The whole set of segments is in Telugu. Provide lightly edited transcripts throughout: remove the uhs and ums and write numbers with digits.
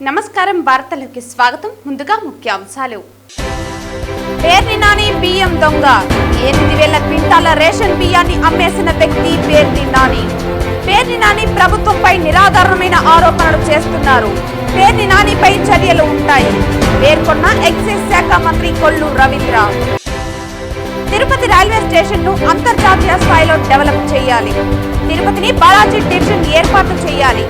నమస్కారం వార్తలకు స్వాగతం. ముందుగా ముఖ్యాంశాలు. పేర్ని నాని బియ్యం దొంగ. 8,000 క్వింటాల రేషన్ బియ్యాన్ని అమ్మేసిన వ్యక్తి పేర్ని నాని. పేర్ని నాని ప్రభుత్వంపై నిరాధారణమైన ఆరోపణలు చేస్తున్నారు. పేర్ని నానిపై చర్యలు ఉంటాయి పేర్కొన్న ఎక్సైజ్ శాఖ మంత్రి కొల్లు రవీంద్ర. తిరుపతి రైల్వే స్టేషన్ ను అంతర్జాతీయ స్థాయిలో డెవలప్ చేయాలి. తిరుపతిని బాలాజీ డివిజన్ ఏర్పాటు చేయాలి.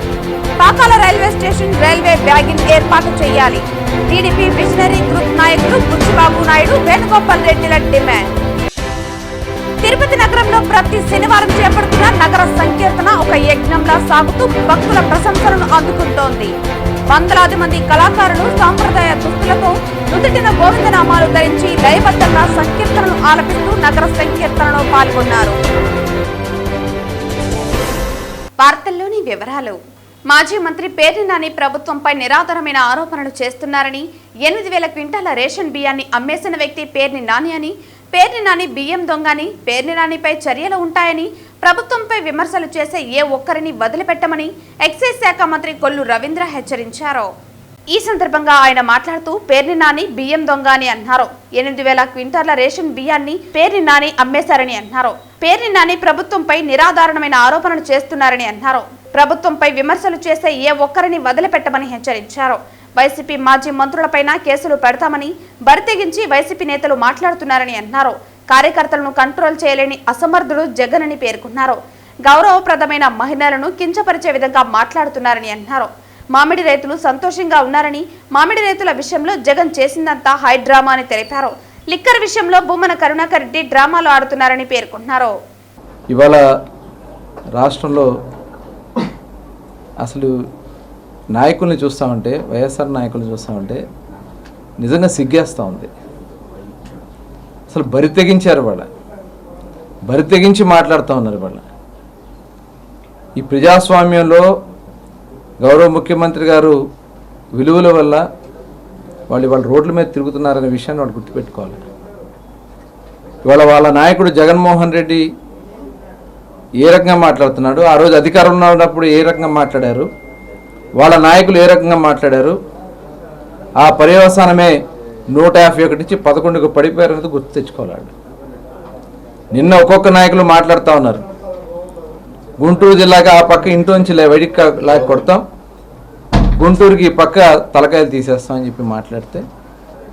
Pakala railway station railway bagging ఏర్పాటు చేయాలి. టీడీపీ విజనరీ గ్రూప్ నాయకులు బుచ్చిబాబు నాయుడు, వేణుగోపాల్ రెడ్డిల డిమాండ్. తిరుపతి నగరంలో ప్రతి శనివారం చేపడుతున్న నగర సంకీర్తన ఒక యజ్ఞంలా సాగుతూ భక్తుల ప్రశంసలను అందుకుంటోంది. వందలాది మంది కళాకారులు సాంప్రదాయ దుస్తులతో నుదుటిన గోవిందనామాలు ధరించి లయబద్ధంగా సంకీర్తనలు ఆలపిస్తూ నగర సంకీర్తనలో పాల్గొన్నారు. వార్తల్లోని వివరాలు. మాజీ మంత్రి పేర్ని నాని ప్రభుత్వంపై నిరాధారమైన ఆరోపణలు చేస్తున్నారని, 8,000 క్వింటాల రేషన్ బియ్యాన్ని అమ్మేసిన వ్యక్తి పేర్ని నాని అని, పేర్ని నాని బియ్యం దొంగని, పేర్ని నానిపై చర్యలు ఉంటాయని, ప్రభుత్వంపై విమర్శలు చేసే ఏ ఒక్కరిని వదిలిపెట్టమని ఎక్సైజ్ శాఖ మంత్రి కొల్లు రవీంద్ర హెచ్చరించారు. ఈ సందర్భంగా ఆయన మాట్లాడుతూ పేర్ని నాని బియ్యం దొంగ అని అన్నారు. 8,000 క్వింటాల రేషన్ బియ్యాన్ని పేర్ని నాని అమ్మేశారని అన్నారు. పేర్ని నాని ప్రభుత్వంపై నిరాధారణమైన ఆరోపణలు చేస్తున్నారని అన్నారు. ప్రభుత్వంపై విమర్శలు చేసే ఏ ఒక్కరిని వదిలిపెట్టమని హెచ్చరించారు. వైసీపీ మాజీ మంత్రులపైన కేసులు పెడతామని బరితెగించి వైసీపీ నేతలు మాట్లాడుతున్నారని అన్నారు. కార్యకర్తలను కంట్రోల్ చేయలేని అసమర్థుడు జగన్ అని పేర్కొన్నారు. గౌరవప్రదమైన మహిళలను కించపరిచే విధంగా మాట్లాడుతున్నారని అన్నారు. మామిడి రైతులు సంతోషంగా ఉన్నారని, మామిడి రైతుల విషయంలో జగన్ చేసిందంతా హై డ్రామా అని తెలిపారు. లిక్కర్ విషయంలో భూమన కరుణాకర్ రెడ్డి డ్రామాలు ఆడుతున్నారని పేర్కొన్నారు. ఇవాళ రాష్ట్రంలో అసలు నాయకుల్ని చూస్తామంటే, వైఎస్ఆర్ నాయకుల్ని చూస్తామంటే నిజంగా సిగ్గేస్తూ ఉంది. అసలు బరి తెగించారు, బరి తెగించి మాట్లాడుతూ ఉన్నారు. ఈ ప్రజాస్వామ్యంలో గౌరవ ముఖ్యమంత్రి గారు విలువల వల్ల వాళ్ళు రోడ్ల మీద తిరుగుతున్నారనే విషయాన్ని వాళ్ళు గుర్తుపెట్టుకోవాలి. ఇవాళ వాళ్ళ నాయకుడు జగన్మోహన్ రెడ్డి ఏ రకంగా మాట్లాడుతున్నాడు, ఆ రోజు అధికారంలో ఉన్నప్పుడు ఏ రకంగా మాట్లాడారు, వాళ్ళ నాయకులు ఏ రకంగా మాట్లాడారు, ఆ పర్యవసానమే 151 నుంచి 11కు పడిపోయారనేది గుర్తు తెచ్చుకోవాలి. నిన్న ఒక్కొక్క నాయకులు మాట్లాడుతూ ఉన్నారు. గుంటూరు జిల్లాకి ఆ పక్క ఇంట్లోంచి వెడికి లాగి కొడతాం, గుంటూరుకి ఈ పక్క తలకాయలు తీసేస్తామని చెప్పి మాట్లాడితే,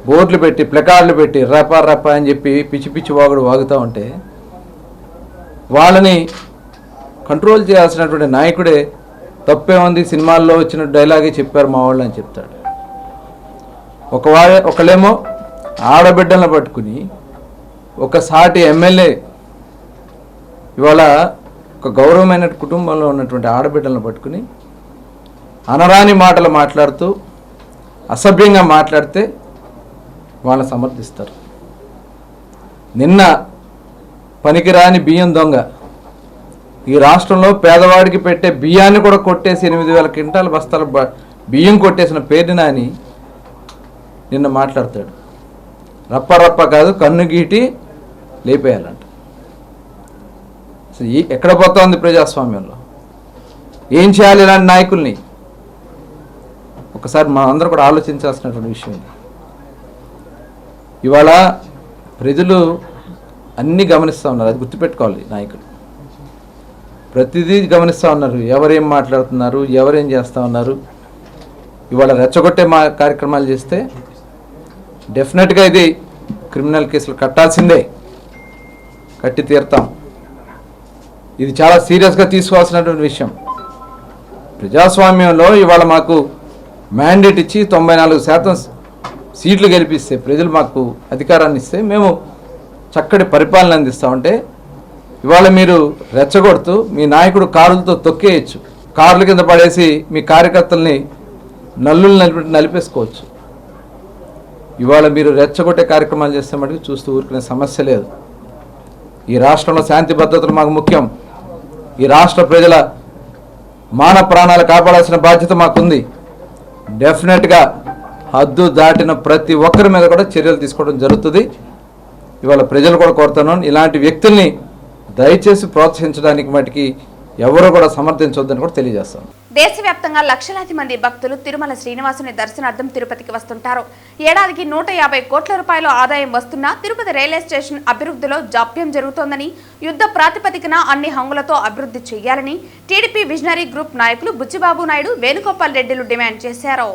బోర్డులు పెట్టి ప్లకార్డులు పెట్టి రప అని చెప్పి పిచ్చి పిచ్చి వాగుడు వాగుతూ ఉంటే వాళ్ళని కంట్రోల్ చేయాల్సినటువంటి నాయకుడే తప్పే ఉంది, సినిమాల్లో వచ్చిన డైలాగే చెప్పారు మా వాళ్ళు అని చెప్తాడు. ఒకళ్ళేమో ఆడబిడ్డలను పట్టుకుని ఒక సాటి ఎమ్మెల్యే ఇవాళ ఒక గౌరవమైన కుటుంబంలో ఉన్నటువంటి ఆడబిడ్డలను పట్టుకుని అనరాని మాటలు మాట్లాడుతూ అసభ్యంగా మాట్లాడితే వాళ్ళని సమర్థిస్తారు. నిన్న పనికిరాని బియ్యం దొంగ ఈ రాష్ట్రంలో పేదవాడికి పెట్టే బియ్యాన్ని కూడా కొట్టేసి 8,000 క్వింటాల బస్తాల బియ్యం కొట్టేసిన పేర్ని నాని నిన్న మాట్లాడతాడు. రప్ప కాదు, కన్ను గీటి లేపేయాలంట. అసలు ఎక్కడ పోతా ఉంది ప్రజాస్వామ్యంలో? ఏం చేయాలి ఇలాంటి నాయకుల్ని? ఒకసారి మనం అందరూ కూడా ఆలోచించాల్సినటువంటి విషయం. ఇవాళ ప్రజలు అన్నీ గమనిస్తూ ఉన్నారు, అది గుర్తుపెట్టుకోవాలి. నాయకులు ప్రతిదీ గమనిస్తూ ఉన్నారు, ఎవరేం మాట్లాడుతున్నారు, ఎవరేం చేస్తూ ఉన్నారు. ఇవాళ రెచ్చగొట్టే కార్యక్రమాలు చేస్తే డెఫినెట్గా ఇది క్రిమినల్ కేసులు కట్టాల్సిందే, కట్టి తీరుతాం. ఇది చాలా సీరియస్గా తీసుకోవాల్సినటువంటి విషయం. ప్రజాస్వామ్యంలో ఇవాళ మాకు మ్యాండేట్ ఇచ్చి 94% సీట్లు గెలిపిస్తే, ప్రజలు మాకు అధికారాన్ని ఇస్తే మేము చక్కటి పరిపాలన అందిస్తామంటే ఇవాళ మీరు రెచ్చగొడుతూ మీ నాయకుడు కారులతో తొక్కేయచ్చు, కార్ల కింద పడేసి మీ కార్యకర్తల్ని నల్లులు నలిపేసుకోవచ్చు. ఇవాళ మీరు రెచ్చగొట్టే కార్యక్రమాలు చేస్తే మటుకు చూస్తూ ఊరుకునే సమస్య లేదు. ఈ రాష్ట్రంలో శాంతి భద్రతలు మాకు ముఖ్యం. ఈ రాష్ట్ర ప్రజల మాన ప్రాణాలు కాపాడాల్సిన బాధ్యత మాకుంది. డెఫినెట్గా హద్దు దాటిన ప్రతి ఒక్కరి మీద కూడా చర్యలు తీసుకోవడం జరుగుతుంది. ఇవాళ ప్రజలు కూడా కోరుతున్నాను, ఇలాంటి వ్యక్తుల్ని దయచేసి ప్రోత్సహించడానికి మటుకి ఎవరు కూడా సమర్థించొద్దని కూడా తెలియజేస్తాను. దేశవ్యాప్తంగా లక్షలాది మంది భక్తులు తిరుమల శ్రీనివాసుని దర్శనార్థం తిరుపతికి వస్తుంటారు. ఏడాదికి 150 కోట్ల రూపాయల ఆదాయం వస్తున్నా తిరుపతి రైల్వే స్టేషన్ అభివృద్ధిలో జాప్యం జరుగుతోందని, యుద్ధ ప్రాతిపదికన అన్ని హంగులతో అభివృద్ధి చేయాలని టీడీపీ విజనరీ గ్రూప్ నాయకులు బుచ్చిబాబు నాయుడు, వేణుగోపాల్ రెడ్డిలు డిమాండ్ చేశారు.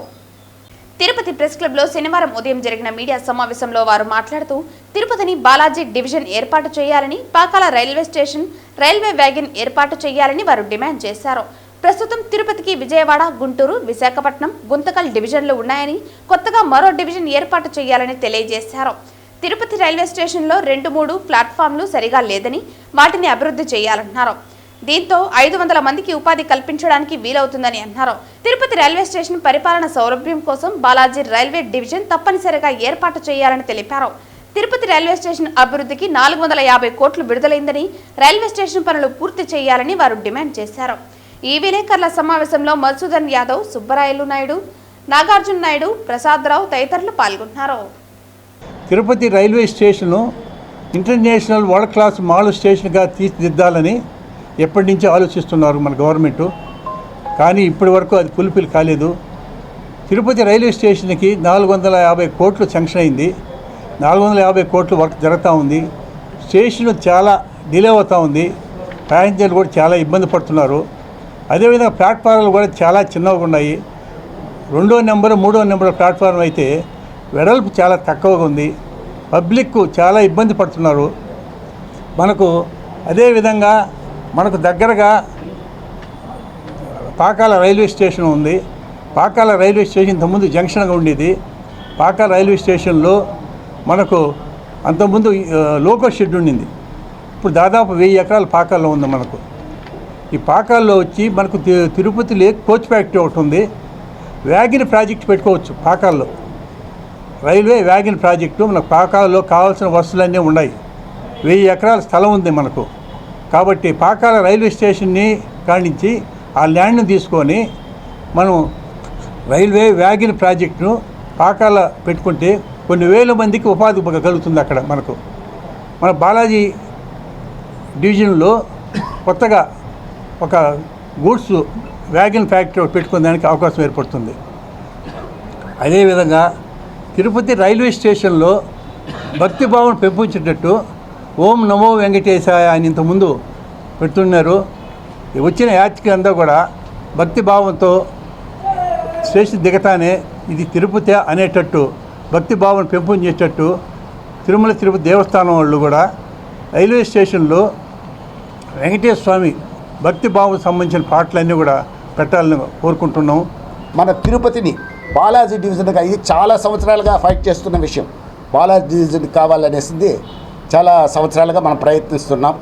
తిరుపతి ప్రెస్ క్లబ్ లో శనివారం ఉదయం జరిగిన మీడియా సమావేశంలో వారు మాట్లాడుతూ తిరుపతిని బాలాజీ డివిజన్ ఏర్పాటు చేయాలని, Pakala railway station railway wagon ఏర్పాటు చేయాలని వారు డిమాండ్ చేశారు. ప్రస్తుతం తిరుపతికి విజయవాడ, గుంటూరు, విశాఖపట్నం, గుంతకల్ డివిజన్లు ఉన్నాయని, కొత్తగా మరో డివిజన్ ఏర్పాటు చేయాలని తెలియజేశారు. తిరుపతి రైల్వే స్టేషన్లో 2-3 ప్లాట్ఫామ్లు సరిగా లేదని, వాటిని అభివృద్ధి చేయాలన్నారు. దీంతో 500 మందికి ఉపాధి కల్పించడానికి వీలవుతుందని అన్నారు. తిరుపతి రైల్వే స్టేషన్ పరిపాలన సౌలభ్యం కోసం బాలాజీ రైల్వే డివిజన్ తప్పనిసరిగా ఏర్పాటు చేయాలని తెలిపారు. తిరుపతి రైల్వే స్టేషన్ అభివృద్ధికి 450 కోట్లు విడుదలైందని, రైల్వే స్టేషన్ పనులు పూర్తి చేయాలని వారు డిమాండ్ చేశారు. ఈ విలేకరుల సమావేశంలో మధుసూదన్ యాదవ్, సుబ్బరాయలు నాయుడు, నాగార్జున నాయుడు, ప్రసాదరావు తదితరులు పాల్గొన్నారు. Tirupati railway station international world class mall స్టేషన్గా తీర్చిదిద్దాలని ఎప్పటి నుంచి ఆలోచిస్తున్నారు మన గవర్నమెంటు. కానీ ఇప్పటి వరకు అది ఫుల్ఫిల్ కాలేదు. తిరుపతి రైల్వే స్టేషన్కి 450 కోట్లు శాంక్షన్ అయింది. 450 కోట్లు వర్క్ జరుగుతూ ఉంది. స్టేషన్ చాలా డిలే అవుతూ ఉంది. ప్యాసింజర్లు కూడా చాలా ఇబ్బంది పడుతున్నారు. అదేవిధంగా ప్లాట్ఫారాలు కూడా చాలా చిన్నగా ఉన్నాయి. 2వ నెంబరు 3వ నెంబర్ ప్లాట్ఫారం అయితే వెడల్పు చాలా తక్కువగా ఉంది. పబ్లిక్ చాలా ఇబ్బంది పడుతున్నారు. అదేవిధంగా మనకు దగ్గరగా పాకాల రైల్వే స్టేషన్ ఉంది. పాకాల రైల్వే స్టేషన్ ఇంతకుముందు జంక్షన్గా ఉండేది. పాకాల రైల్వే స్టేషన్లో మనకు అంతకుముందు లోకల్ షెడ్ ఉండింది. ఇప్పుడు దాదాపు 1000 ఎకరాల పాకాల్లో ఉంది. మనకు ఈ పాకాల్లో వచ్చి మనకు తిరుపతి లేక్ కోచ్ ఫ్యాక్టరీ ఒకటి ఉంది. వ్యాగన్ ప్రాజెక్ట్ పెట్టుకోవచ్చు. పాకాల్లో రైల్వే వ్యాగన్ ప్రాజెక్టు మనకు పాకాల్లో కావాల్సిన వసతులన్నీ ఉన్నాయి. 1000 ఎకరాల స్థలం ఉంది మనకు. కాబట్టి పాకాల రైల్వే స్టేషన్ని కానించి ఆ ల్యాండ్ను తీసుకొని మనం రైల్వే వ్యాగన్ ప్రాజెక్టును పాకాల పెట్టుకుంటే కొన్ని వేల మందికి ఉపాధి కలుగుతుంది. అక్కడ మన బాలాజీ డివిజన్లో కొత్తగా ఒక గూడ్స్ వ్యాగన్ ఫ్యాక్టరీ పెట్టుకునే దానికి అవకాశం ఏర్పడుతుంది. అదేవిధంగా తిరుపతి రైల్వే స్టేషన్లో భక్తిభావం పెంపొంచేటట్టు ఓం నమో వెంకటేశాయ అని ఇంతకుముందు పెడుతున్నారు. వచ్చిన యాత్రికులు అంతా కూడా భక్తిభావంతో స్టేషన్ దిగతానే ఇది తిరుపతి అనేటట్టు భక్తిభావం పెంపొందేటట్టు తిరుపతి దేవస్థానం వాళ్ళు కూడా రైల్వే స్టేషన్లో వెంకటేశ్వర స్వామి భక్తిభావం సంబంధించిన పాటలన్నీ కూడా పెట్టాలని కోరుకుంటున్నాం. మన తిరుపతిని బాలాజీ డివిజన్గా ఇది చాలా సంవత్సరాలుగా ఫైట్ చేస్తున్న విషయం. బాలాజీ డివిజన్ కావాలనేసింది చాలా సంవత్సరాలుగా మనం ప్రయత్నిస్తున్నాం.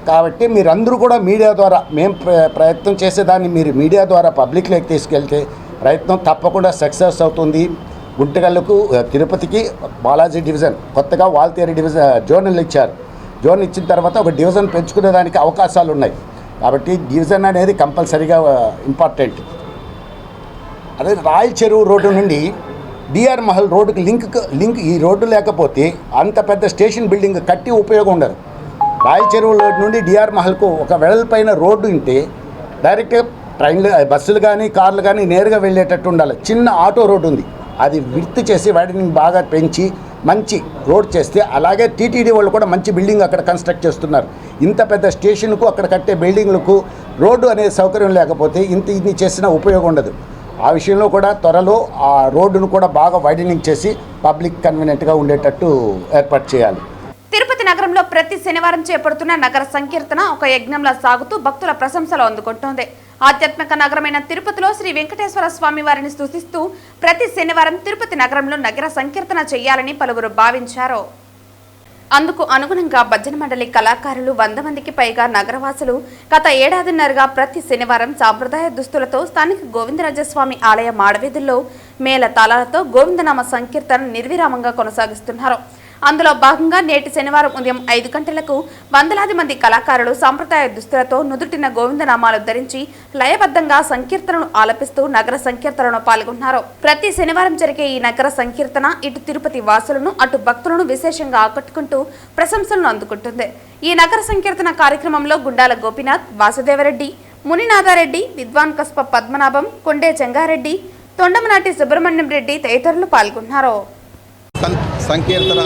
కాబట్టి మీరందరూ కూడా మీడియా ద్వారా మేము ప్రయత్నం చేసేదాన్ని మీరు మీడియా ద్వారా పబ్లిక్లోకి తీసుకెళ్తే ప్రయత్నం తప్పకుండా సక్సెస్ అవుతుంది. గుంటకల్లుకు తిరుపతికి బాలాజీ డివిజన్ కొత్తగా వాల్తేరు డివిజన్ జోనల్ ఇచ్చారు. జోన్ ఇచ్చిన తర్వాత ఒక డివిజన్ పెంచుకునేదానికి అవకాశాలు ఉన్నాయి. కాబట్టి డివిజన్ అనేది కంపల్సరీగా ఇంపార్టెంట్. అదే రాయల్ చెరువు రోడ్డు నుండి డిఆర్ మహల్ రోడ్డుకి లింక్ ఈ రోడ్డు లేకపోతే అంత పెద్ద స్టేషన్ బిల్డింగ్ కట్టి ఉపయోగం ఉండదు. రాయల్ చెరువు రోడ్డు నుండి డిఆర్ మహల్కు ఒక వెడల్పైన రోడ్డు ఉంటే డైరెక్ట్గా ట్రైన్లు, బస్సులు కానీ కార్లు కానీ నేరుగా వెళ్ళేటట్టు ఉండాలి. చిన్న ఆటో రోడ్డు ఉంది, అది విడ్త్ చేసి వైడనింగ్ బాగా పెంచి మంచి రోడ్ చేస్తే, అలాగే టీటీడీ వాళ్ళు కూడా మంచి బిల్డింగ్ అక్కడ కన్స్ట్రక్ట్ చేస్తున్నారు. ఇంత పెద్ద స్టేషన్కు అక్కడ కట్టే బిల్డింగ్లకు రోడ్డు అనే సౌకర్యం లేకపోతే ఇన్ని చేసినా ఉపయోగం ఉండదు. ఆ విషయంలో కూడా త్వరలో ఆ రోడ్డును కూడా బాగా వైడనింగ్ చేసి పబ్లిక్ కన్వీనియంట్గా ఉండేటట్టు ఏర్పాటు చేయాలి. తిరుపతి నగరంలో ప్రతి శనివారం చేపడుతున్న నగర సంకీర్తన ఒక యజ్ఞంలా సాగుతూ భక్తుల ప్రశంసలు అందుకుంటోంది. ఆధ్యాత్మిక నగరమైన తిరుపతిలో శ్రీ వెంకటేశ్వర స్వామి వారిని స్తుతిస్తూ ప్రతి శనివారం తిరుపతి నగరంలో నగర సంకీర్తన చేయాలని పలువురు భావించారు. అందుకు అనుగుణంగా భజన మండలి కళాకారులు 100 మందికి పైగా నగరవాసులు గత ఏడాదిన్నరగా ప్రతి శనివారం సాంప్రదాయ దుస్తులతో స్థానిక గోవిందరాజస్వామి ఆలయ మాడవీధుల్లో మేళ తాళాలతో గోవిందనామ సంకీర్తన నిర్విరామంగా కొనసాగిస్తున్నారు. అందులో భాగంగా నేటి శనివారం ఉదయం 5 గంటలకు వందలాది మంది కళాకారులు సాంప్రదాయ దుస్తులతో నుదుటిన గోవిందనామాలు ధరించి లయబద్ధంగా సంకీర్తనను ఆలపిస్తూ నగర సంకీర్తనలో పాల్గొన్నారు. ప్రతి శనివారం జరిగే ఈ నగర సంకీర్తన ఇటు తిరుపతి వాసులను అటు భక్తులను విశేషంగా ఆకట్టుకుంటూ ప్రశంసలను అందుకుంటుంది. ఈ నగర సంకీర్తన కార్యక్రమంలో గుండాల గోపీనాథ్, వాసుదేవరెడ్డి, మునినాథారెడ్డి, విద్వాన్ కస్ప పద్మనాభం, కొండే జంగారెడ్డి, తొండమనాటి సుబ్రహ్మణ్యం రెడ్డి తదితరులు పాల్గొన్నారు. సంకీర్తన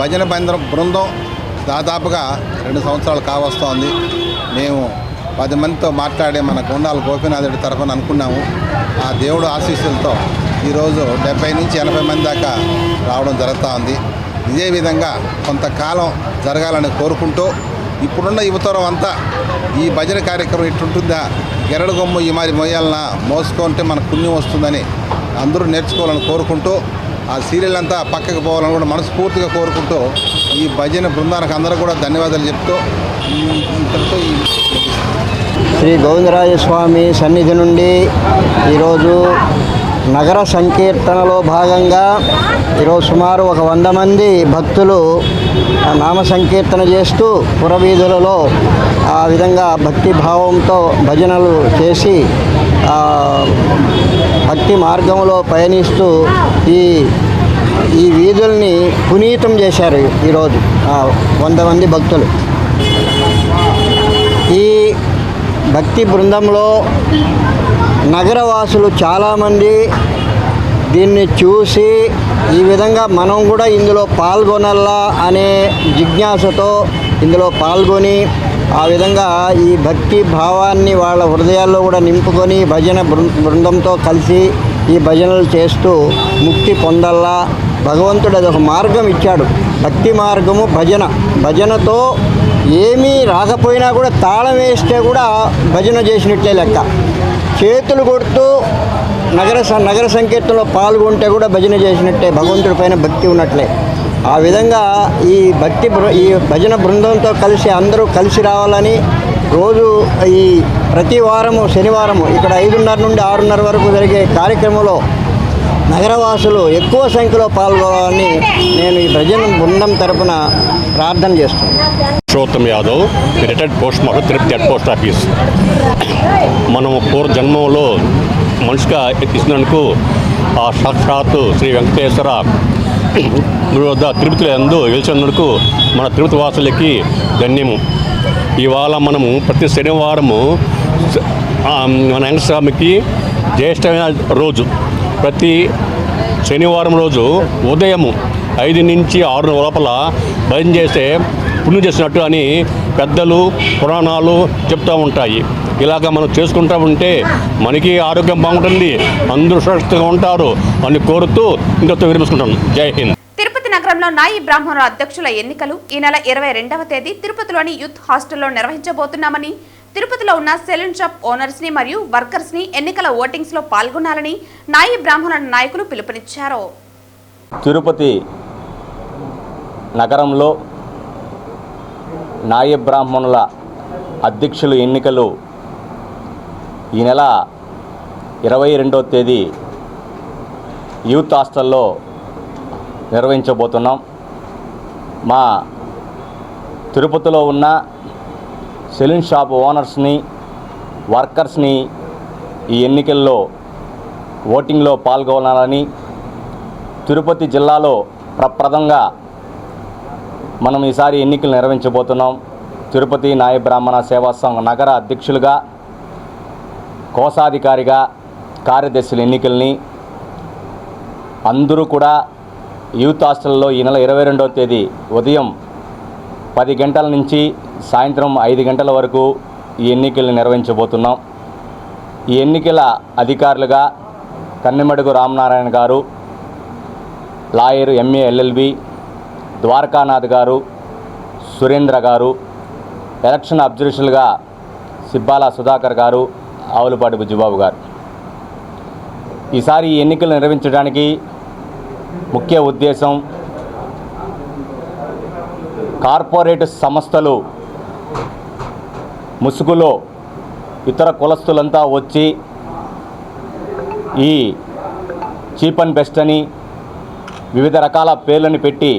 భజన బృందం దాదాపుగా 2 సంవత్సరాలు కావస్తోంది. మేము 10 మందితో మాట్లాడి మన కొండాల గోపీనాథ్ రెడ్డి తరఫున అనుకున్నాము. ఆ దేవుడు ఆశీస్సులతో ఈరోజు 70 నుంచి 80 మంది దాకా రావడం జరుగుతూ ఉంది. ఇదే విధంగా కొంతకాలం జరగాలని కోరుకుంటూ ఇప్పుడున్న యువతరం అంతా ఈ భజన కార్యక్రమం ఇట్టుంటుందా, గెరడు గొమ్ము ఈ మరి మొయ్యాలన మోసుకుంటే మనకు పుణ్యం వస్తుందని అందరూ నేర్చుకోవాలని కోరుకుంటూ ఆ సీరియల్ అంతా పక్కకు పోవాలని కూడా మనస్ఫూర్తిగా కోరుకుంటూ ఈ భజన బృందానికి అందరూ కూడా ధన్యవాదాలు చెప్తూ ఇంతటితో శ్రీ గోవిందరాజస్వామి సన్నిధి నుండి ఈరోజు నగర సంకీర్తనలో భాగంగా ఈరోజు సుమారు 100 మంది భక్తులు నామ సంకీర్తన చేస్తూ పురవీధులలో ఆ విధంగా భక్తి భావంతో భజనలు చేసి భక్తి మార్గంలో పయనిస్తూ ఈ వీధుల్ని పునీతం చేశారు. ఈరోజు 100 మంది భక్తులు. ఈ భక్తి బృందంలో నగరవాసులు చాలామంది దీన్ని చూసి ఈ విధంగా మనం కూడా ఇందులో పాల్గొనాలా అనే జిజ్ఞాసతో ఇందులో పాల్గొని ఆ విధంగా ఈ భక్తి భావాన్ని వాళ్ళ హృదయాల్లో కూడా నింపుకొని భజన బృందంతో కలిసి ఈ భజనలు చేస్తూ ముక్తి పొందల్లా. భగవంతుడు అదొక మార్గం ఇచ్చాడు, భక్తి మార్గము భజనతో ఏమీ రాకపోయినా కూడా తాళం వేస్తే కూడా భజన చేసినట్లే లెక్క. చేతులు కొడుతూ నగర సంకీర్తనలో పాల్గొంటే కూడా భజన చేసినట్టే, భగవంతుడి పైన భక్తి ఉన్నట్లే. ఆ విధంగా ఈ భజన బృందంతో కలిసి అందరూ కలిసి రావాలని రోజు ఈ ప్రతి వారము శనివారము ఇక్కడ 5:30 నుండి 6:30 వరకు జరిగే కార్యక్రమంలో నగరవాసులు ఎక్కువ సంఖ్యలో పాల్గొనాలని నేను ఈ భజన బృందం తరపున ప్రార్థన చేస్తున్నాను. Purushottam Yadav, retired post master, Tirupati head post office. మనం పూర్వజన్మంలో మనిషిగా ఇచ్చినందుకు ఆ సాక్షాత్తు శ్రీ వెంకటేశ్వర వద్ద తిరుపతి యందు వెలిచినందుకు మన తిరుపతి వాసులకి ధన్యము. ఇవాళ మనము ప్రతి శనివారము మన వెంకటస్వామికి జ్యేష్ఠమైన రోజు, ప్రతి శనివారం రోజు ఉదయం 5 నుంచి 6 లోపల భజన చేస్తే పుణ్యం చేసినట్టు అని పెద్దలు పురాణాలు చెప్తూ ఉంటాయి. ఇలాగ మనం చేసుకుంటూ ఉంటే మనకి ఆరోగ్యం బాగుంటుంది, అందరూ సురక్షితంగా ఉంటారు అని కోరుతూ ఇంతతో విరమించుకుంటాను. జై హింద్. తిరుపతి నగరంలో నాయి బ్రాహ్మణుల అధ్యక్షుల ఎన్నికలు ఈ నెల 22వ తేదీ తిరుపతిలోని యూత్ హాస్టల్లో నిర్వహించబోతున్నామని, తిరుపతిలో ఉన్న సెలూన్ షాప్ ఓనర్స్ ని మరియు వర్కర్స్ ని ఎన్నికల ఓటింగ్స్ లో పాల్గొనాలని నాయి బ్రాహ్మణుల నాయకులు పిలుపునిచ్చారు. తిరుపతి నగరంలో నాయ బ్రాహ్మణుల అధ్యక్షులు ఎన్నికలు ఈ నెల 22వ తేదీ యూత్ హాస్టల్లో నిర్వహించబోతున్నాం. మా తిరుపతిలో ఉన్న సెలూన్ షాప్ ఓనర్స్ని, వర్కర్స్ని ఈ ఎన్నికల్లో ఓటింగ్లో పాల్గొనాలని, తిరుపతి జిల్లాలో ప్రప్రదంగా మనం ఈసారి ఎన్నికలు నిర్వహించబోతున్నాం. తిరుపతి నాయ బ్రాహ్మణ సేవా సంఘ నగర అధ్యక్షులుగా, కోశాధికారిగా, కార్యదర్శుల ఎన్నికల్ని అందరూ కూడా యూత్ హాస్టల్లో ఈ నెల 22వ తేదీ ఉదయం 10 గంటల నుంచి సాయంత్రం 5 గంటల వరకు ఈ ఎన్నికల్ని నిర్వహించబోతున్నాం. ఈ ఎన్నికల అధికారులుగా కన్నెమడుగు రామనారాయణ గారు, లాయర్ MA LLB, ద్వారకానాథ్ గారు, సురేంద్ర గారు, ఎలక్షన్ అబ్జర్వర్స్లుగా సిబ్బాల సుధాకర్ గారు, ఆవులపాటి బుజ్జిబాబు గారు. ఈసారి ఈ ఎన్నికలు నిర్వహించడానికి ముఖ్య ఉద్దేశం కార్పొరేట్ సంస్థలు ముసుగులో ఇతర కులస్తులంతా వచ్చి ఈ చీప్ అండ్ బెస్ట్ అని వివిధ రకాల పేర్లను పెట్టి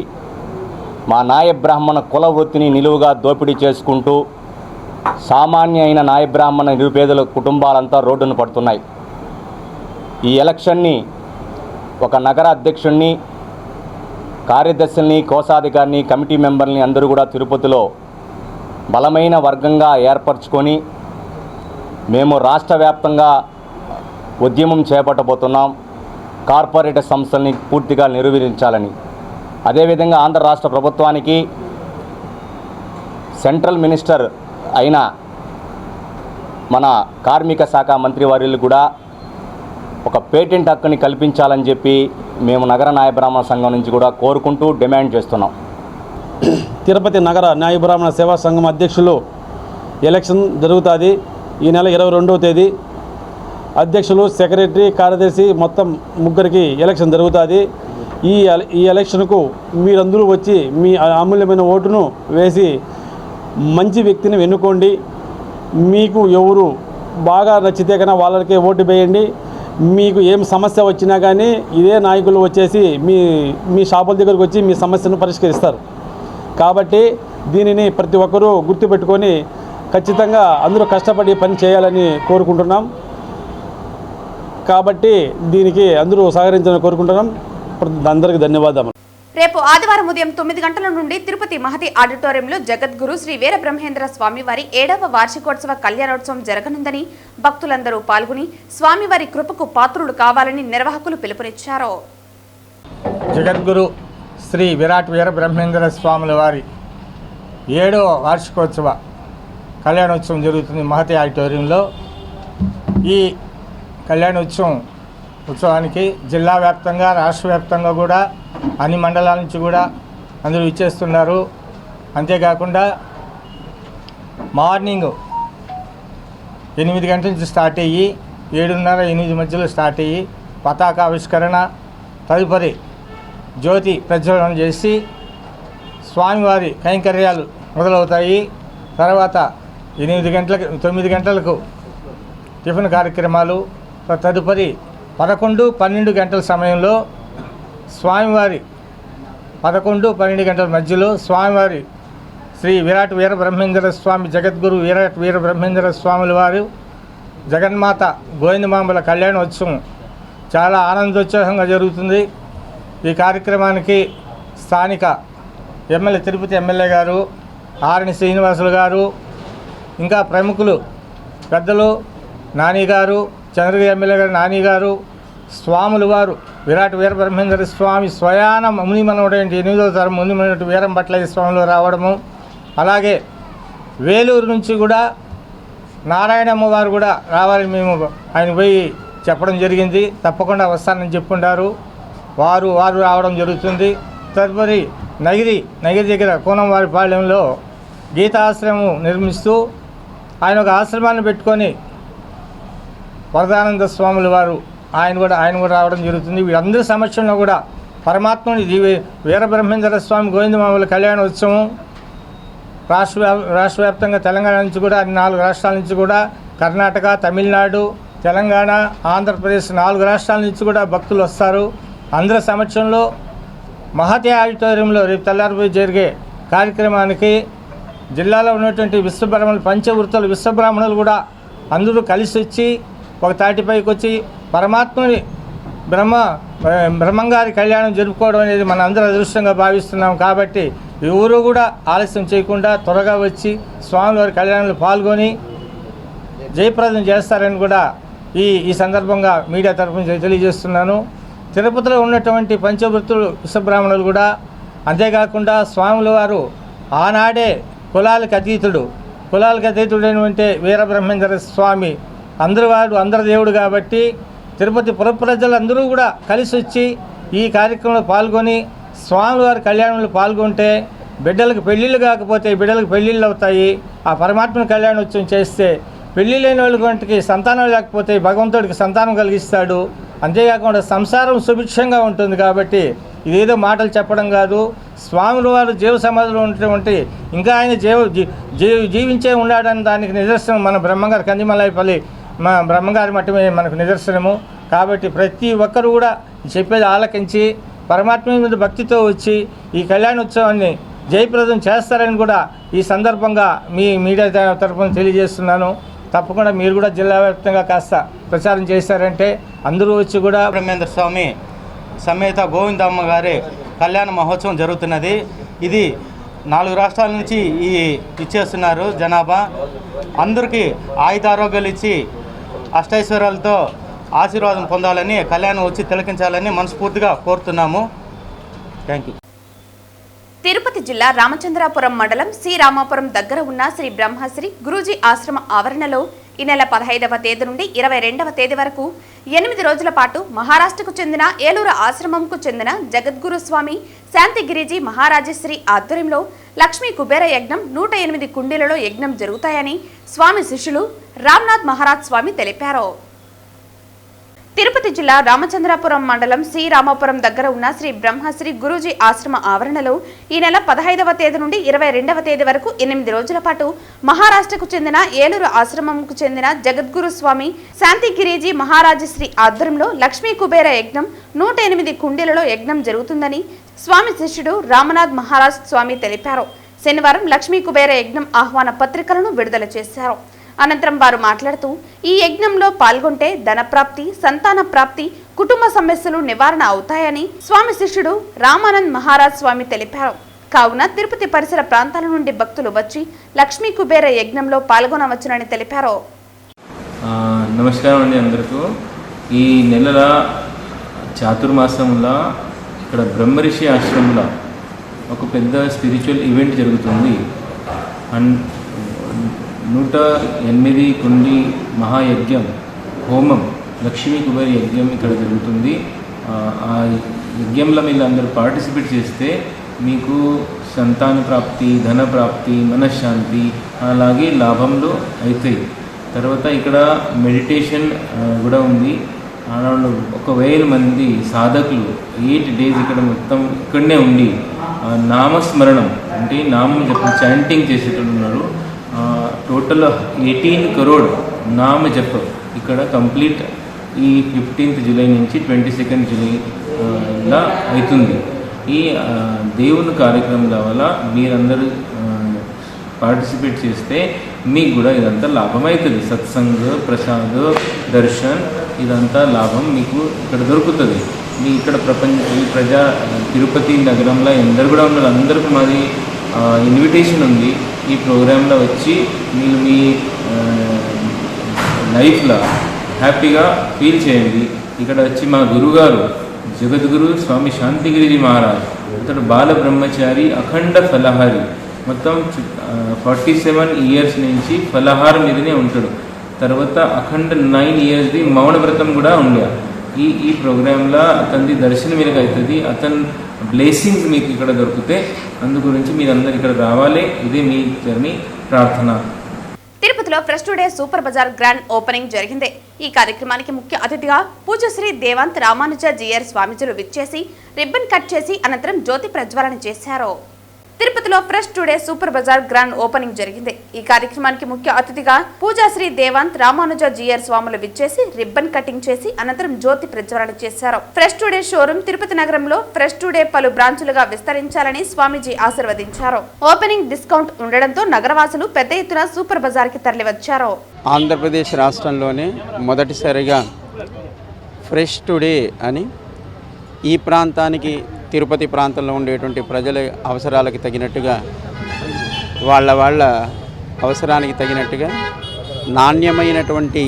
మా నాయ బ్రాహ్మణ కుల వృత్తిని నిలువుగా దోపిడీ చేసుకుంటూ సామాన్య అయిన నాయ బ్రాహ్మణ నిరుపేదల కుటుంబాలంతా రోడ్డున పడుతున్నాయి. ఈ ఎలక్షన్ని ఒక నగర అధ్యక్షుడిని, కార్యదర్శుల్ని, కోశాధికారిని, కమిటీ మెంబర్ని అందరూ కూడా తిరుపతిలో బలమైన వర్గంగా ఏర్పరచుకొని మేము రాష్ట్ర వ్యాప్తంగా ఉద్యమం చేపట్టబోతున్నాం. కార్పొరేట్ సంస్థల్ని పూర్తిగా నిర్వహించాలని. అదేవిధంగా ఆంధ్ర రాష్ట్ర ప్రభుత్వానికి సెంట్రల్ మినిస్టర్ అయిన మన కార్మిక శాఖ మంత్రి వర్యులు కూడా ఒక పేటెంట్ హక్కుని కల్పించాలని చెప్పి మేము నగర న్యాయ బ్రాహ్మణ సంఘం నుంచి కూడా కోరుకుంటూ డిమాండ్ చేస్తున్నాం. తిరుపతి నగర న్యాయ బ్రాహ్మణ సేవా సంఘం అధ్యక్షులు ఎలక్షన్ జరుగుతుంది. ఈ నెల 22వ తేదీ అధ్యక్షులు, సెక్రటరీ, కార్యదర్శి మొత్తం ముగ్గురికి ఎలక్షన్ జరుగుతుంది. ఈ ఎలక్షన్కు మీరందరూ వచ్చి మీ అమూల్యమైన ఓటును వేసి మంచి వ్యక్తిని ఎన్నుకోండి. మీకు ఎవరు బాగా నచ్చితే కన్నా వాళ్ళకే ఓటు వేయండి. మీకు ఏం సమస్య వచ్చినా కానీ ఇదే నాయకులు వచ్చేసి మీ షాపుల దగ్గరకు వచ్చి మీ సమస్యను పరిష్కరిస్తారు. కాబట్టి దీనిని ప్రతి ఒక్కరూ గుర్తుపెట్టుకొని ఖచ్చితంగా అందరూ కష్టపడి పని చేయాలని కోరుకుంటున్నాం. కాబట్టి దీనికి అందరూ సహకరించాలని కోరుకుంటున్నాం. అందరికీ ధన్యవాదాలు. రేపు ఆదివారం ఉదయం 9 గంటల నుండి తిరుపతి మహతి ఆడిటోరియంలో జగద్గురు శ్రీ వీరబ్రహ్మేంద్ర స్వామివారి 7వ వార్షికోత్సవ కళ్యాణోత్సవం జరగనుందని భక్తులందరూ పాల్గొని స్వామివారి కృపకు పాత్రులు కావాలని నిర్వాహకులు పిలుపునిచ్చారు. జగద్గురు శ్రీ విరాట్ వీరబ్రహ్మేంద్ర స్వాముల వారి 7వ వార్షికోత్సవ కళ్యాణోత్సవం జరుగుతుంది మహతి ఆడిటోరియంలో. ఈ ఉత్సవానికి జిల్లా వ్యాప్తంగా, రాష్ట్ర వ్యాప్తంగా కూడా అన్ని మండలాల నుంచి కూడా అందరూ ఇచ్చేస్తున్నారు. అంతేకాకుండా మార్నింగ్ 8 గంటల నుంచి స్టార్ట్ అయ్యి 7:30-8 మధ్యలో స్టార్ట్ అయ్యి పతాకావిష్కరణ, తదుపరి జ్యోతి ప్రజ్వలన చేసి స్వామివారి కైంకర్యాలు మొదలవుతాయి. తర్వాత 9 గంటలకు టిఫిన్ కార్యక్రమాలు, తదుపరి 11-12 గంటల సమయంలో స్వామివారి 11-12 గంటల మధ్యలో స్వామివారి శ్రీ విరాట్ వీరబ్రహ్మేంద్ర స్వామి జగద్గురు విరాట్ వీరబ్రహ్మేంద్ర స్వాముల వారు జగన్మాత గోవిందమాంబల కళ్యాణోత్సవం చాలా ఆనందోత్సాహంగా జరుగుతుంది. ఈ కార్యక్రమానికి స్థానిక తిరుపతి ఎమ్మెల్యే గారు ఆరణి శ్రీనివాసులు గారు, ఇంకా ప్రముఖులు పెద్దలు నాని గారు, చంద్రగిరి ఎమ్మెల్యే గారు నాని గారు, స్వాములు వారు విరాట్ వీరబ్రహ్మేంద్ర స్వామి స్వయాన మునిమనటువంటి 8వ తరం మునిమనటువంటి వీరంభట్లయ్య స్వాములు రావడము, అలాగే వేలూరు నుంచి కూడా నారాయణమ్మ వారు కూడా రావాలని మేము ఆయన పోయి చెప్పడం జరిగింది. తప్పకుండా వస్తానని చెప్పుకుంటారు. వారు రావడం జరుగుతుంది. తదుపరి నగిరి దగ్గర కోనంవారి పాళ్యంలో గీతాశ్రమం నిర్మిస్తూ ఆయన ఒక ఆశ్రమాన్ని పెట్టుకొని వరదానంద స్వాముల వారు ఆయన కూడా రావడం జరుగుతుంది. వీరందరి సమక్షంలో కూడా పరమాత్మని వీరబ్రహ్మేంద్ర స్వామి గోవిందమాంబల కళ్యాణోత్సవం రాష్ట్ర వ్యాప్తంగా తెలంగాణ నుంచి కూడా, అన్ని 4 రాష్ట్రాల నుంచి కూడా, కర్ణాటక, తమిళనాడు, తెలంగాణ, ఆంధ్రప్రదేశ్ 4 రాష్ట్రాల నుంచి కూడా భక్తులు వస్తారు. అందరి సమక్షంలో మహతి ఆడిటోరియంలో రేపు తెల్లారిపోయి జరిగే కార్యక్రమానికి జిల్లాలో ఉన్నటువంటి విశ్వబ్రాహ్మణులు, పంచవృత్తుల విశ్వబ్రాహ్మణులు కూడా అందరూ కలిసి వచ్చి ఒక తాటిపైకి వచ్చి పరమాత్మని బ్రహ్మంగారి కళ్యాణం జరుపుకోవడం అనేది మన అందరూ అదృష్టంగా భావిస్తున్నాం. కాబట్టి ఎవరు కూడా ఆలస్యం చేయకుండా త్వరగా వచ్చి స్వామివారి కళ్యాణంలో పాల్గొని జయప్రదం చేస్తారని కూడా ఈ సందర్భంగా మీడియా తరఫున తెలియజేస్తున్నాను. తిరుపతిలో ఉన్నటువంటి పంచవృత్తులు విశ్వబ్రాహ్మణులు కూడా, అంతేకాకుండా స్వాముల వారు ఆనాడే కులాలకు అతీతుడైనటువంటి వీరబ్రహ్మేంద్ర స్వామి అందరి దేవుడు కాబట్టి తిరుపతి పుర ప్రజలందరూ కూడా కలిసి వచ్చి ఈ కార్యక్రమంలో పాల్గొని స్వామివారి కళ్యాణంలో పాల్గొంటే బిడ్డలకు పెళ్ళిళ్ళు కాకపోతే బిడ్డలకు పెళ్ళిళ్ళు అవుతాయి. ఆ పరమాత్మని కళ్యాణోత్సవం చేస్తే పెళ్ళి లేని వాళ్ళకి సంతానం లేకపోతే భగవంతుడికి సంతానం కలిగిస్తాడు. అంతేకాకుండా సంసారం సుభిక్షంగా ఉంటుంది. కాబట్టి ఇదేదో మాటలు చెప్పడం కాదు. స్వాముల వారు జీవ సమాధిలో ఉన్నటువంటి ఇంకా ఆయన జీవించే ఉన్నాడని దానికి నిదర్శనం మన బ్రహ్మంగారి కందిమలాయపల్లి మా బ్రహ్మంగారి మట్టమే మనకు నిదర్శనము. కాబట్టి ప్రతి ఒక్కరు కూడా చెప్పేది ఆలకించి పరమాత్మ మీద భక్తితో వచ్చి ఈ కళ్యాణోత్సవాన్ని జయప్రదం చేస్తారని కూడా ఈ సందర్భంగా మీ మీడియా తరఫున తెలియజేస్తున్నాను. తప్పకుండా మీరు కూడా జిల్లా వ్యాప్తంగా కాస్త ప్రచారం చేశారంటే అందరూ వచ్చి కూడా బ్రహ్మేంద్ర స్వామి సమేత గోవిందమ్మ గారి కళ్యాణ మహోత్సవం జరుగుతున్నది. ఇది 4 రాష్ట్రాల నుంచి ఇచ్చేస్తున్నారు జనాభా. అందరికీ ఆయుధారోగ్యాలు ఇచ్చి అష్టైశ్వర్యాలతో ఆశీర్వాదం పొందాలని, కళ్యాణం వచ్చి తిలకించాలని మనస్ఫూర్తిగా కోరుతున్నాము. Thank you. తిరుపతి జిల్లా రామచంద్రాపురం మండలం సి రామాపురం దగ్గర ఉన్న శ్రీ బ్రహ్మశ్రీ గురూజీ ఆశ్రమ ఆవరణలో ఈ నెల 15వ తేదీ నుండి 22వ తేదీ వరకు 8 రోజుల పాటు మహారాష్ట్రకు చెందిన ఏలూరు ఆశ్రమంకు చెందిన జగద్గురు స్వామి శాంతిగిరిజీ మహారాజశ్రీ ఆధ్వర్యంలో లక్ష్మీ కుబేర యజ్ఞం 108 కుండీలలో యజ్ఞం జరుగుతాయని స్వామి శిష్యులు రామ్నాథ్ మహారాజ్ స్వామి తెలిపారు. తిరుపతి జిల్లా రామచంద్రాపురం మండలం సి రామాపురం దగ్గర ఉన్న శ్రీ బ్రహ్మశ్రీ గురూజీ ఆశ్రమ ఆవరణలో ఈ నెల 15వ తేదీ నుండి 22వ తేదీ వరకు 8 రోజుల పాటు మహారాష్ట్రకు చెందిన ఏలూరు ఆశ్రమంకు చెందిన జగద్గురు స్వామి శాంతిగిరిజీ మహారాజశ్రీ ఆధ్వర్యంలో లక్ష్మీ కుబేర యజ్ఞం 108 కుండీలలో యజ్ఞం జరుగుతుందని స్వామి శిష్యుడు రామనాథ్ మహారాజ్ స్వామి తెలిపారు. శనివారం లక్ష్మీ కుబేర యజ్ఞం ఆహ్వాన పత్రికలను విడుదల చేశారు. అనంతరం వారు మాట్లాడుతూ ఈ యజ్ఞంలో పాల్గొంటే ధనప్రాప్తి, సంతాన ప్రాప్తి, కుటుంబ సమస్యలు నివారణ అవుతాయని స్వామి శిష్యుడు రామానంద్ మహారాజ్ స్వామి తెలిపారు. కావున తిరుపతి పరిసర ప్రాంతాల నుండి భక్తులు వచ్చి లక్ష్మీ కుబేర యజ్ఞంలో పాల్గొనవచ్చునని తెలిపారు. నమస్కారం అండి అందరికీ. ఈ నెలల చాతుర్మాసంలో ఇక్కడ బ్రహ్మర్షి ఆశ్రమంలో ఒక పెద్ద స్పిరిచువల్ ఈవెంట్ జరుగుతుంది. 108 కుండి మహాయజ్ఞం హోమం లక్ష్మీ కుబేర యజ్ఞం ఇక్కడ జరుగుతుంది. ఆ యజ్ఞంలో మీరు అందరూ పార్టిసిపేట్ చేస్తే మీకు సంతాన ప్రాప్తి, ధన ప్రాప్తి, మనశ్శాంతి అలాగే లాభంలో అవుతాయి. తర్వాత ఇక్కడ మెడిటేషన్ కూడా ఉంది. అరౌండ్ 1000 మంది సాధకులు 8 days ఇక్కడ మొత్తం ఇక్కడనే ఉండి నామస్మరణం అంటే నామం జపం చాంటింగ్ చేసేటప్పుడు ఉన్నారు. టోటల్ 18 crore నామ జపం ఇక్కడ కంప్లీట్ ఈ 15th జూలై నుంచి 22nd జూలైలా అవుతుంది. ఈ దేవుని కార్యక్రమం వల్ల మీరందరూ పార్టిసిపేట్ చేస్తే మీకు కూడా ఇదంతా లాభం అవుతుంది. సత్సంగ్, ప్రసాద్, దర్శన్ ఇదంతా లాభం మీకు ఇక్కడ దొరుకుతుంది. మీ ఇక్కడ తిరుపతి నగరంలో ఎందరు కూడా ఉన్నారు, అందరికీ మాది ఇన్విటేషన్ ఉంది. ఈ ప్రోగ్రాంలో వచ్చి మీరు మీ లైఫ్లో హ్యాపీగా ఫీల్ చేయండి. ఇక్కడ వచ్చి మా గురుగారు జగద్గురు స్వామి శాంతిగిరిజీ మహారాజ్, అతడు బాల బ్రహ్మచారి, అఖండ ఫలహారి, మొత్తం 47 years నుంచి ఫలహారం మీదనే ఉంటాడు. తర్వాత అఖండ 9 yearsది మౌన వ్రతం కూడా ఉండే. ఈ ప్రోగ్రాంలో అతనిది దర్శనం మీకు అవుతుంది. అతని బ్లెస్సింగ్స్ మీకు ఇక్కడ దొరికితే అందు గురించి మీరందరూ ఇక్కడ రావాలి. ఇదే మీ జర్నీ ప్రార్థన. తిరుపతిలో fresh today super Bazar grand opening జరిగింది. ఈ కార్యక్రమానికి ముఖ్య అతిథిగా పూజ్యశ్రీ దేవాంత్ రామానుజ జీఆర్ స్వామీజీలు విచ్చేసి రిబ్బన్ కట్ చేసి అనంతరం జ్యోతి ప్రజ్వలన చేశారు. తిరుపతిలో fresh today super Bazar grand opening జరిగింది. ఈ కార్యక్రమానికి ముఖ్య అతిథిగా పూజాశ్రీ దేవాంత్ రామానుజ జీఆర్ స్వాములు విచ్చేసి రిబ్బన్ కటింగ్ చేసి అనంతరం జ్యోతి ప్రజ్వలన చేశారు. ఫ్రెష్ టుడే షోరూం తిరుపతి నగరంలో ఫ్రెష్ టుడే పలు బ్రాంచులుగా విస్తరించాలని స్వామీజీ ఆశీర్వదించారు. ఓపెనింగ్ డిస్కౌంట్ ఉండడంతో నగరవాసులు పెద్ద ఎత్తున సూపర్ బజార్ కి తరలివచ్చారు. ఆంధ్రప్రదేశ్ రాష్ట్రంలోనే మొదటిసారిగా ఫ్రెష్ టుడే అని ఈ ప్రాంతానికి తిరుపతి ప్రాంతంలో ఉండేటువంటి ప్రజల అవసరాలకు తగినట్టుగా వాళ్ళ అవసరానికి తగినట్టుగా నాణ్యమైనటువంటి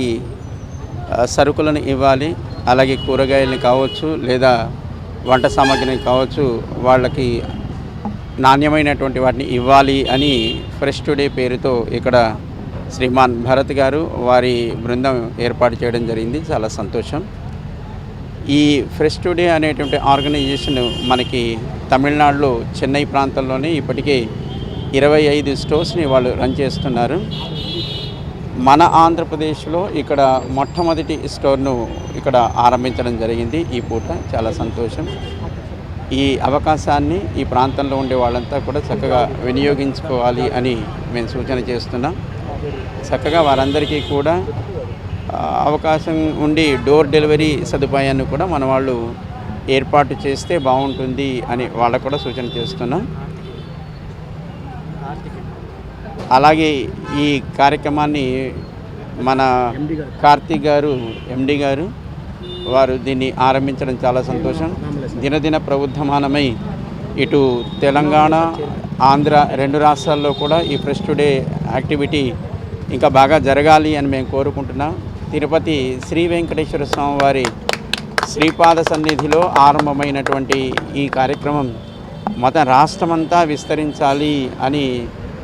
సరుకులను ఇవ్వాలి. అలాగే కూరగాయలని కావచ్చు లేదా వంట సామాగ్రిని కావచ్చు, వాళ్ళకి నాణ్యమైనటువంటి వాటిని ఇవ్వాలి అని ఫ్రెష్ టుడే పేరుతో ఇక్కడ శ్రీమాన్ భరత్ గారు వారి బృందం ఏర్పాటు చేయడం జరిగింది. చాలా సంతోషం. ఈ ఫ్రెష్ టుడే అనేటువంటి ఆర్గనైజేషన్ మనకి తమిళనాడులో చెన్నై ప్రాంతంలోనే ఇప్పటికే 25 స్టోర్స్ని వాళ్ళు రన్ చేస్తున్నారు. మన ఆంధ్రప్రదేశ్లో ఇక్కడ మొట్టమొదటి స్టోర్ను ఇక్కడ ఆరంభించడం జరిగింది. ఈ పూట చాలా సంతోషం. ఈ అవకాశాన్ని ఈ ప్రాంతంలో ఉండే వాళ్ళంతా కూడా చక్కగా వినియోగించుకోవాలి అని మేము సూచన చేస్తున్నాం. చక్కగా వారందరికీ కూడా అవకాశం ఉండి డోర్ డెలివరీ సదుపాయాన్ని కూడా మన వాళ్ళు ఏర్పాటు చేస్తే బాగుంటుంది అని వాళ్ళకు కూడా సూచన చేస్తున్నాం. అలాగే ఈ కార్యక్రమాన్ని మన కార్తీక్ గారు ఎండి గారు వారు దీన్ని ఆరంభించడం చాలా సంతోషం. దినదిన ప్రబుద్ధమానమై ఇటు తెలంగాణ ఆంధ్ర 2 రాష్ట్రాల్లో కూడా ఈ ఫ్రెష్ టుడే యాక్టివిటీ ఇంకా బాగా జరగాలి అని మేము కోరుకుంటున్నాం. తిరుపతి శ్రీ వెంకటేశ్వర స్వామి వారి శ్రీపాద సన్నిధిలో ఆరంభమైనటువంటి ఈ కార్యక్రమం మొత్తం రాష్ట్రమంతా విస్తరించాలి అని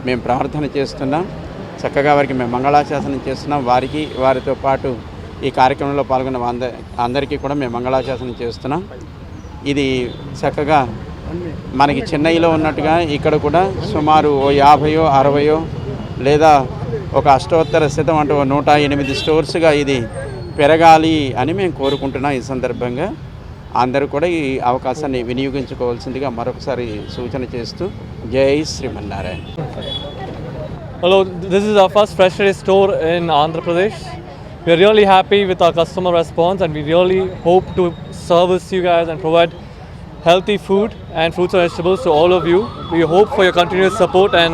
మేము ప్రార్థన చేస్తున్నాం. చక్కగా వారికి మేము మంగళాశాసనం చేస్తున్నాం. వారితో పాటు ఈ కార్యక్రమంలో పాల్గొన్న అందరికీ కూడా మేము మంగళాశాసనం చేస్తున్నాం. ఇది చక్కగా మనకి చెన్నైలో ఉన్నట్టుగా ఇక్కడ కూడా సుమారు 50 60 లేదా ఒక అష్టోత్తర శతం అంటే 108 స్టోర్స్గా ఇది పెరగాలి అని మేము కోరుకుంటున్నాం. ఈ సందర్భంగా అందరూ కూడా ఈ అవకాశాన్ని వినియోగించుకోవాల్సిందిగా మరొకసారి సూచన చేస్తూ జై Srimannarayana. Hello, this is our first Fresh Today store in Andhra Pradesh. We are really happy with our customer response and we really hope to service you guys and provide healthy food and fruits and vegetables to all of you. We hope for your continuous support and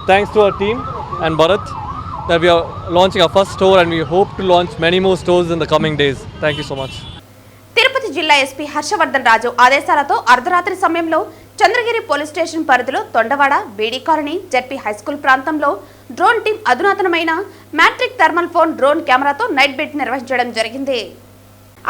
thanks to our team and Bharat that we are launching our first store and we hope to launch many more stores in the coming days. Thank you so much. Tirupati జిల్లా ఎస్పీ హర్షవర్ధన్ రాజు ఆదేశాలతో అర్ధరాత్రి సమయంలో చంద్రగిరి పోలీస్ స్టేషన్ పరిధిలో Thondavada BD colony ZP high school ప్రాంతంలో డ్రోన్ టీం అధునాతనమైన మ్యాట్రిక్ థర్మల్ ఫోన్ డ్రోన్ కెమెరాతో నైట్ బిట్ నిర్వహించడం జరిగింది.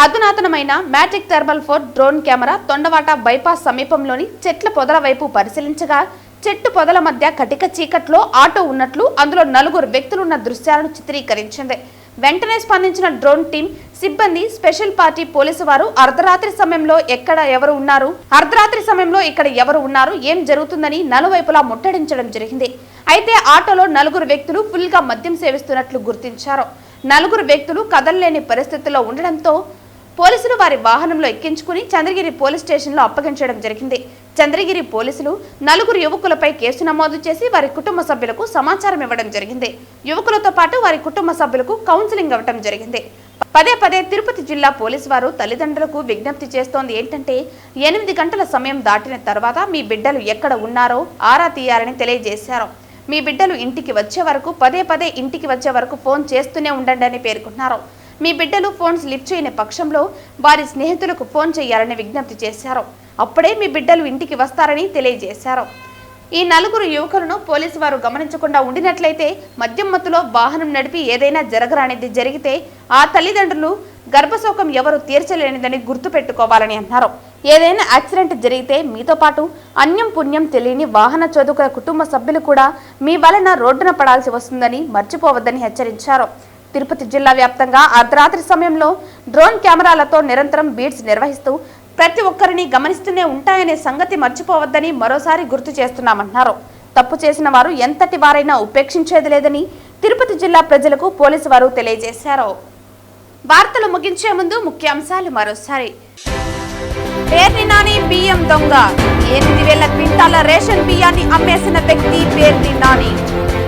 అధునాతనమైన matrix thermal phone drone camera Thondavada bypass సమీపంలోని చెట్ల పొదల వైపు పరిశీలించగా చెట్టు పొదల మధ్య కటిక చీకట్లో ఆటో ఉన్నట్లు అందులో 4 వ్యక్తులున్న దృశ్యాలను చిత్రీకరించింది. వెంటనే స్పందించిన డ్రోన్ టీం సిబ్బంది స్పెషల్ పార్టీ పోలీసు వారు అర్ధరాత్రి సమయంలో ఇక్కడ ఎవరు ఉన్నారు ఏం జరుగుతుందని నలువైపులా ముట్టడించడం జరిగింది. అయితే ఆటోలో 4 వ్యక్తులు ఫుల్ గా మద్యం సేవిస్తున్నట్లు గుర్తించారు. 4 వ్యక్తులు కదలలేని పరిస్థితిలో ఉండడంతో పోలీసులు వారి వాహనంలో ఎక్కించుకుని చంద్రగిరి పోలీస్ స్టేషన్లో అప్పగించడం జరిగింది. చంద్రగిరి పోలీసులు 4 యువకులపై కేసు నమోదు చేసి వారి కుటుంబ సభ్యులకు సమాచారం ఇవ్వడం జరిగింది. యువకులతో పాటు వారి కుటుంబ సభ్యులకు కౌన్సిలింగ్ ఇవ్వడం జరిగింది. పదే తిరుపతి జిల్లా పోలీసు వారు తల్లిదండ్రులకు విజ్ఞప్తి చేస్తోంది ఏంటంటే 8 గంటల సమయం దాటిన తర్వాత మీ బిడ్డలు ఎక్కడ ఉన్నారో ఆరా తీయాలని తెలియజేశారు. మీ బిడ్డలు ఇంటికి వచ్చే వరకు ఇంటికి వచ్చే వరకు ఫోన్ చేస్తూనే ఉండండి అని పేర్కొన్నారు. మీ బిడ్డలు ఫోన్స్ లిఫ్ట్ చేయని పక్షంలో వారి స్నేహితులకు ఫోన్ చేయాలని విజ్ఞప్తి చేశారు. అప్పుడే మీ బిడ్డలు ఇంటికి వస్తారని తెలియజేశారు. ఈ 4 యువకులను పోలీసు వారు గమనించకుండా ఉండినట్లయితే మద్యం మత్తులో వాహనం నడిపి ఏదైనా జరగరానిది జరిగితే ఆ తల్లిదండ్రులు గర్భశోకం ఎవరు తీర్చలేనిదని గుర్తుపెట్టుకోవాలని అన్నారు. ఏదైనా యాక్సిడెంట్ జరిగితే మీతో పాటు అన్యం పుణ్యం తెలియని వాహన చోదకుల కుటుంబ సభ్యులు కూడా మీ వలన రోడ్డున పడాల్సి వస్తుందని మర్చిపోవద్దని హెచ్చరించారు. తిరుపతి జిల్లా వ్యాప్తంగా అర్ధరాత్రి సమయంలో డ్రోన్ కెమెరాలతో నిరంతరం బీట్స్ నిర్వహిస్తూ ప్రతి ఒక్కరిని గమనిస్తూనే ఉంటాయనే సంగతి మర్చిపోవద్దని మరోసారి గుర్తు చేస్తున్నామన్నారు. తప్పు చేసిన వారు ఎంతటి వారైనా ఉపేక్షించేది లేదని తిరుపతి జిల్లా ప్రజలకు పోలీసు వారు తెలియజేశారు. వార్తలు ముగించే ముందు ముఖ్యాంశాలు మరోసారి. పేర్ని నాని బియ్యం దొంగ 8,000 క్వింటాల రేషన్ బియ్యాన్ని అమ్మేసిన వ్యక్తి పేర్ని నాని.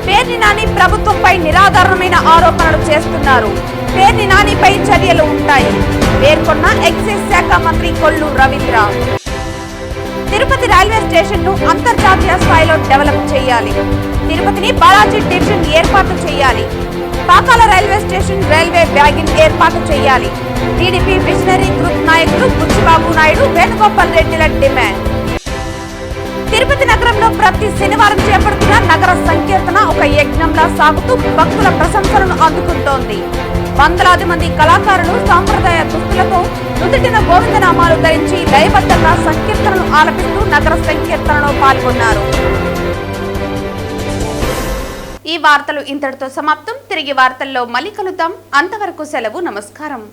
పేర్ని నాని ప్రభుత్వంపై నిరాధారమైన ఆరోపణలు చేస్తున్నారు. పేర్ని నానిపై చర్యలు ఉంటాయి పేర్కొన్న ఎక్సైజ్ శాఖ మంత్రి కొల్లు రవీంద్ర. తిరుపతి రైల్వే స్టేషన్ ను అంతర్జాతీయ స్థాయిలో డెవలప్ చేయాలి. తిరుపతిని బాలాజీ డివిజన్ ఏర్పాటు చేయాలి. Pakala railway station railway bagging ఏర్పాటు చేయాలి. టీడీపీ విజనరీ గ్రూప్ నాయకులు బుచ్చిబాబు నాయుడు, వేణుగోపాల్ రెడ్డిల డిమాండ్. తిరుపతి నగరంలో ప్రతి శనివారం చేపడుతున్న నగర సంకీర్తన ఒక యజ్ఞంలా సాగుతూ భక్తుల ప్రశంసలను అందుకుంటోంది. వందలాది మంది కళాకారులు సాంప్రదాయ దుస్తులతో నుదుటిన గోవిందనామాలు ధరించి లయబద్ధంగా సంకీర్తనలు ఆలపిస్తూ నగర సంకీర్తనలో పాల్గొన్నారు. ఈ వార్తలు ఇంతటితో సమాప్తం. తిరిగి వార్తల్లో మళ్ళీ కలుద్దాం. అంతవరకు సెలవు. నమస్కారం.